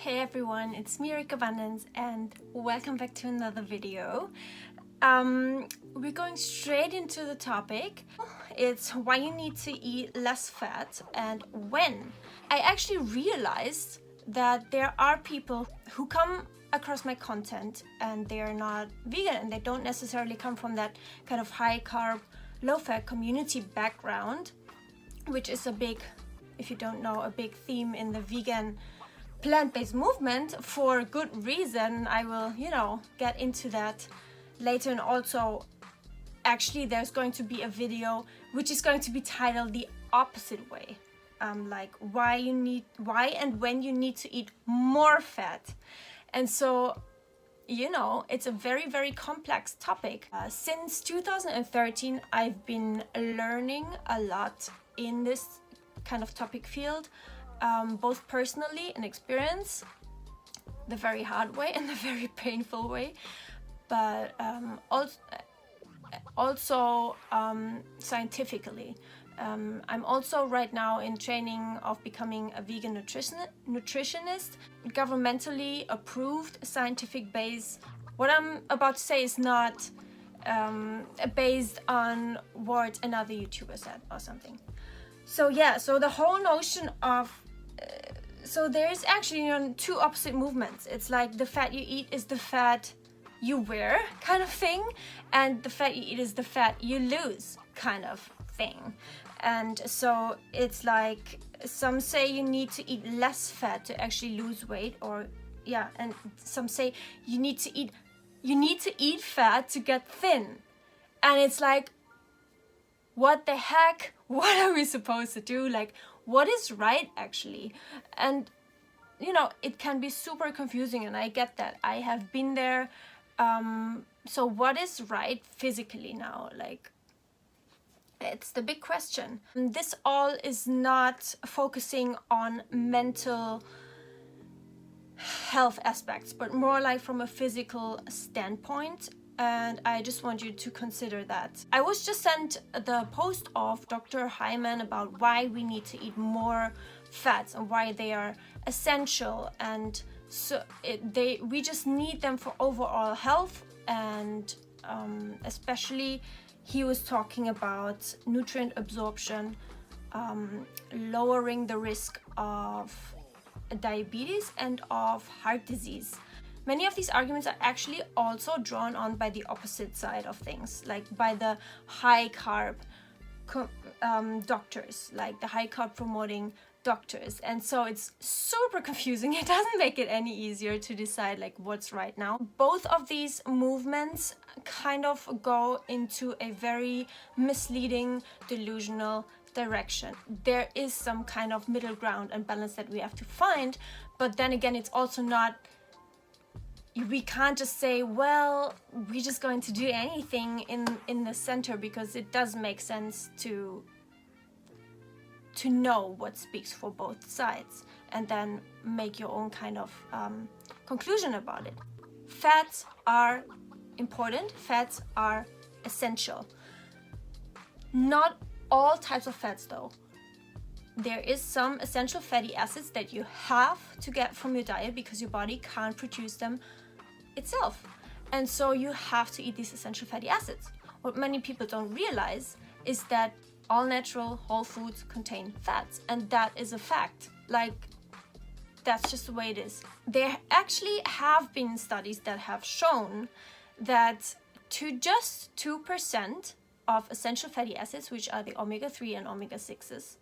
Hey everyone, it's me, Abundance, and welcome back to another video. We're going straight into the topic. It's why you need to eat less fat and when. I actually realized that there are people who come across my content and they're not vegan and they don't necessarily come from that kind of high carb, low fat community background, which is a big, if you don't know, a big theme in the vegan plant-based movement for good reason. I will, get into that later. And also, actually, there's going to be a video which is going to be titled the opposite way, like why and when you need to eat more fat. And so, it's a very, very complex topic. Since 2013, I've been learning a lot in this kind of topic field. Both personally and experience, the very hard way and the very painful way, but also scientifically. I'm also right now in training of becoming a vegan nutritionist, governmentally approved, scientific base. What I'm about to say is not based on what another YouTuber said or something. So the whole notion of so there's actually two opposite movements. It's like the fat you eat is the fat you wear kind of thing, and the fat you eat is the fat you lose kind of thing. And so it's like some say you need to eat less fat to actually lose weight, and some say you need to eat fat to get thin. And it's like, what the heck? What are we supposed to do? Like, what is right actually? And it can be super confusing, and I get that. I have been there. So what is right physically now? Like, it's the big question. This all is not focusing on mental health aspects, but more like from a physical standpoint. And I just want you to consider that. I was just sent the post of Dr. Hyman about why we need to eat more fats and why they are essential, and so we just need them for overall health, and especially he was talking about nutrient absorption, lowering the risk of diabetes and of heart disease. Many of these arguments are actually also drawn on by the opposite side of things, like by the high carb doctors, like the high carb promoting doctors. And so it's super confusing. It doesn't make it any easier to decide like what's right now. Both of these movements kind of go into a very misleading, delusional direction. There is some kind of middle ground and balance that we have to find, but then again, it's also not. We can't just say, well, we're just going to do anything in the center, because it does make sense to know what speaks for both sides and then make your own kind of conclusion about it. Fats are important. Fats are essential. Not all types of fats though. There is some essential fatty acids that you have to get from your diet because your body can't produce them itself. And so you have to eat these essential fatty acids. What many people don't realize is that all natural whole foods contain fats, and that is a fact. Like, that's just the way it is. There actually have been studies that have shown that to just 2% of essential fatty acids, which are the omega-3 and omega-6s,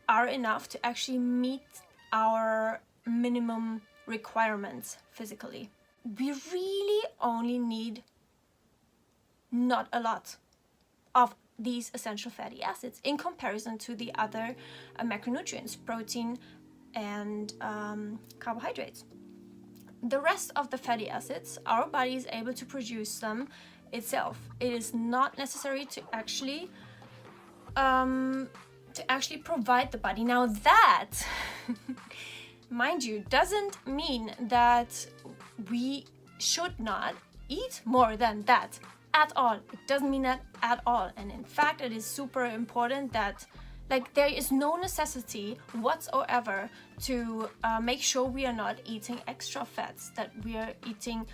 are enough to actually meet our minimum requirements physically. We really only need not a lot of these essential fatty acids in comparison to the other macronutrients, protein and carbohydrates. The rest of the fatty acids, our body is able to produce them itself. It is not necessary to actually provide the body. Now that mind you, doesn't mean that we should not eat more than that at all. It doesn't mean that at all. And in fact, it is super important that Like, there is no necessity whatsoever to make sure we are not eating extra fats, that we are eating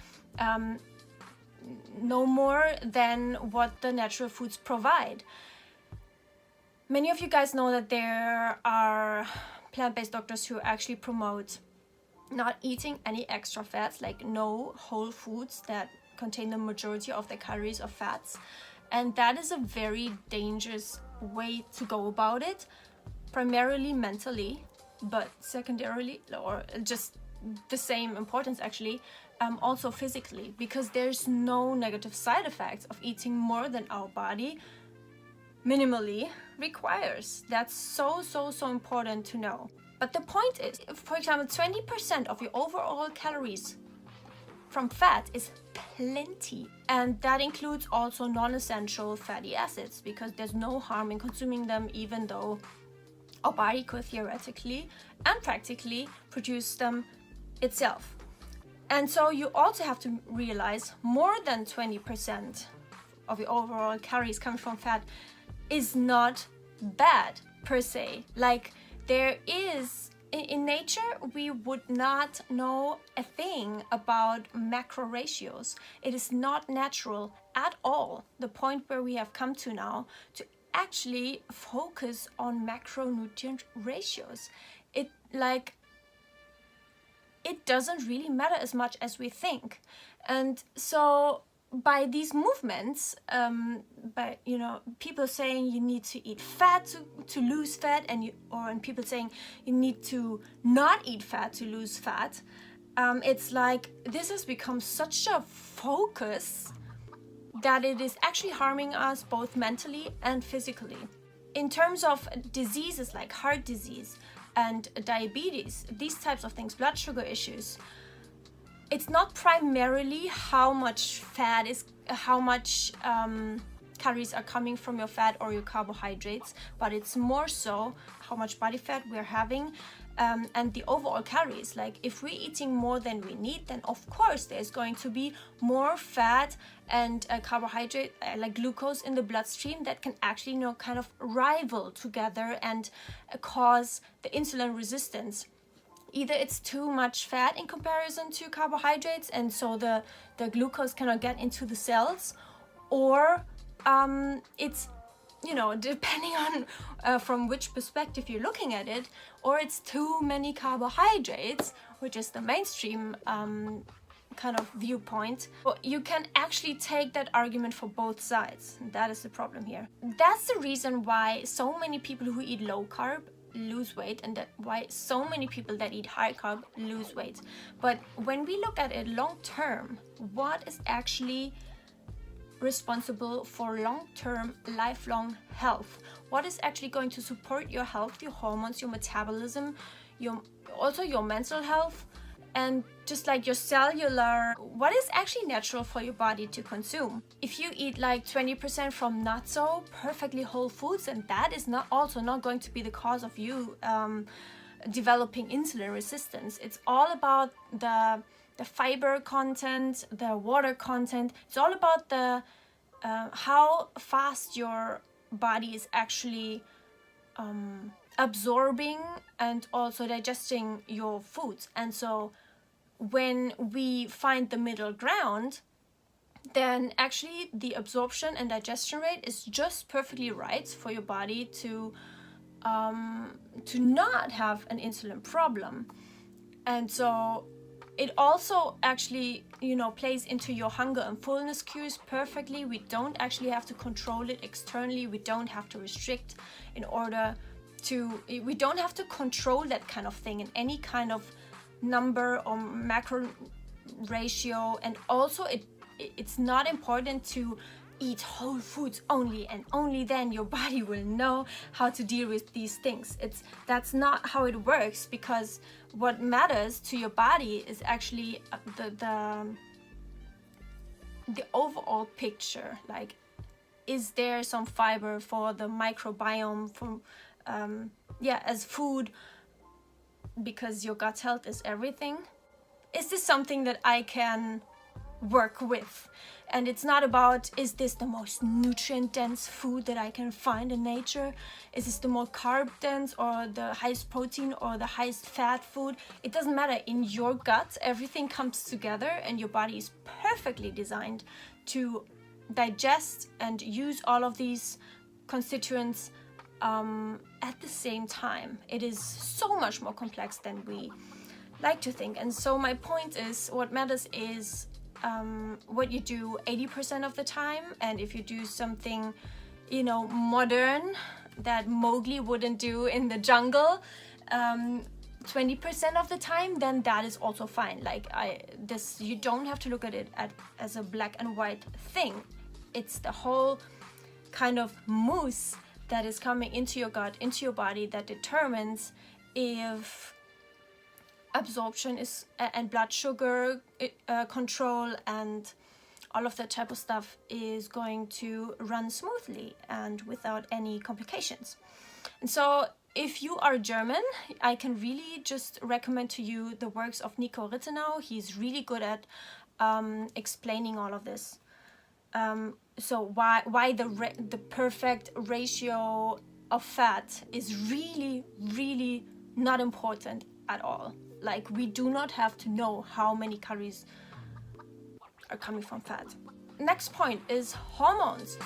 no more than what the natural foods provide. Many of you guys know that there are plant-based doctors who actually promote not eating any extra fats, like no whole foods that contain the majority of the calories of fats. And that is a very dangerous way to go about it, primarily mentally, but secondarily, or just the same importance actually, also physically, because there's no negative side effects of eating more than our body minimally requires. That's so important to know. But the point is, for example, 20% of your overall calories from fat is plenty, and that includes also non-essential fatty acids, because there's no harm in consuming them, even though our body could theoretically and practically produce them itself. And so you also have to realize more than 20% of your overall calories coming from fat is not bad per se. Like, there is, in nature, we would not know a thing about macro ratios. It is not natural at all, the point where we have come to now, to actually focus on macronutrient ratios. It doesn't really matter as much as we think. And so by these movements, by people saying you need to eat fat to lose fat, and people saying you need to not eat fat to lose fat, it's like this has become such a focus that it is actually harming us both mentally and physically. In terms of diseases like heart disease and diabetes, these types of things, blood sugar issues, it's not primarily how much fat is, how much calories are coming from your fat or your carbohydrates, but it's more so how much body fat we're having, and the overall calories. Like, if we're eating more than we need, then of course there's going to be more fat and carbohydrate, like glucose, in the bloodstream that can actually kind of rival together and cause the insulin resistance. Either it's too much fat in comparison to carbohydrates, and so the glucose cannot get into the cells, or it's, depending on from which perspective you're looking at it, or it's too many carbohydrates, which is the mainstream kind of viewpoint. But you can actually take that argument for both sides. That is the problem here. That's the reason why so many people who eat low carb lose weight, and that why so many people that eat high carb lose weight. But when we look at it long term, what is actually responsible for long-term, lifelong health? What is actually going to support your health, your hormones, your metabolism, also your mental health, and just like your cellular, what is actually natural for your body to consume? If you eat like 20% from not so perfectly whole foods, and that is not going to be the cause of you developing insulin resistance. It's all about the fiber content, the water content. It's all about the how fast your body is actually absorbing and also digesting your foods. And so when we find the middle ground, then actually the absorption and digestion rate is just perfectly right for your body to not have an insulin problem. And so it also actually, plays into your hunger and fullness cues perfectly. We don't actually have to control it externally. We don't have to restrict we don't have to control that kind of thing in any kind of number or macro ratio. And also it's not important to eat whole foods only, and only then your body will know how to deal with these things. That's not how it works, because what matters to your body is actually the overall picture. Like, is there some fiber for the microbiome, from as food, because your gut health is everything? Is this something that I can work with. And it's not about, is this the most nutrient dense food that I can find in nature? Is this the more carb dense or the highest protein or the highest fat food? It doesn't matter. In your gut, everything comes together and your body is perfectly designed to digest and use all of these constituents at the same time. It is so much more complex than we like to think. And so my point is, what matters is what you do 80% of the time. And if you do something, you know, modern that Mowgli wouldn't do in the jungle 20% of the time, then that is also fine. Like you don't have to look at it as a black and white thing. It's the whole kind of mousse that is coming into your gut, into your body, that determines if absorption is and blood sugar control and all of that type of stuff is going to run smoothly and without any complications. And so if you are German, I can really just recommend to you the works of Nico Rittenau. He's really good at explaining all of this. So why the perfect ratio of fat is really, really not important at all. Like, we do not have to know how many calories are coming from fat. Next point is hormones.